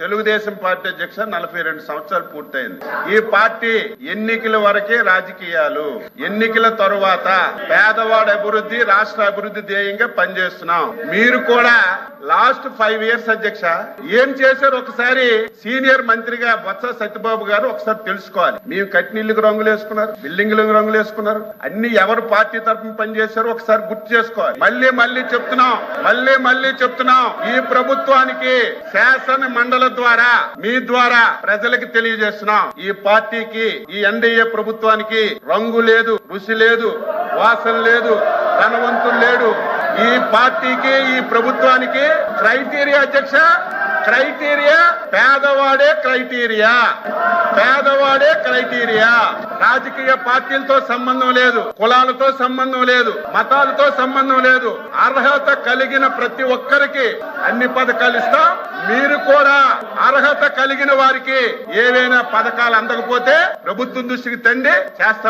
Telugu Desam party అధ్యక్ష 42 సంవత్సరాలు పూర్తయింది. ఈ పార్టీ ఎన్నికల వరకే రాజకీయాలు, ఎన్నికల తరువాత పేదవాడి అభివృద్ధి, రాష్ట్ర అభివృద్ధి ధ్యేయంగా పనిచేస్తున్నాం. మీరు కూడా లాస్ట్ 5 ఇయర్స్ అధ్యక్ష ఏం చేశారు ఒకసారి సీనియర్ మంత్రిగా బొత్స సత్యబాబు గారు ఒకసారి తెలుసుకోవాలి. మేము కట్టినీళ్ళకి రంగులు వేసుకున్నారు, బిల్డింగ్లకు రంగులు వేసుకున్నారు, అన్ని ఎవరు పార్టీ తరఫున పనిచేశారో ఒకసారి గుర్తు చేసుకోవాలి. మళ్ళీ చెప్తున్నాం ఈ ప్రభుత్వానికి శాసన మండలి ద్వారా మీ ద్వారా ప్రజలకు తెలియజేస్తున్నాం. ఈ పార్టీకి, ఈ ఎన్డీఏ ప్రభుత్వానికి రంగు లేదు, రుచి లేదు, వాసన లేదు, ధనవంతులు లేడు. ఈ పార్టీకి, ఈ ప్రభుత్వానికి క్రైటీరియా అధ్యక్ష, క్రైటీరియా పేదవాడే క్రైటీరియా. రాజకీయ పార్టీలతో సంబంధం లేదు, కులాలతో సంబంధం లేదు, మతాలతో సంబంధం లేదు. అర్హత కలిగిన ప్రతి ఒక్కరికి అన్ని పథకాలు ఇస్తాం. మీరు కూడా అర్హత కలిగిన వారికి ఏవైనా పథకాలు అందకపోతే ప్రభుత్వం దృష్టికి తండి చేస్తాం.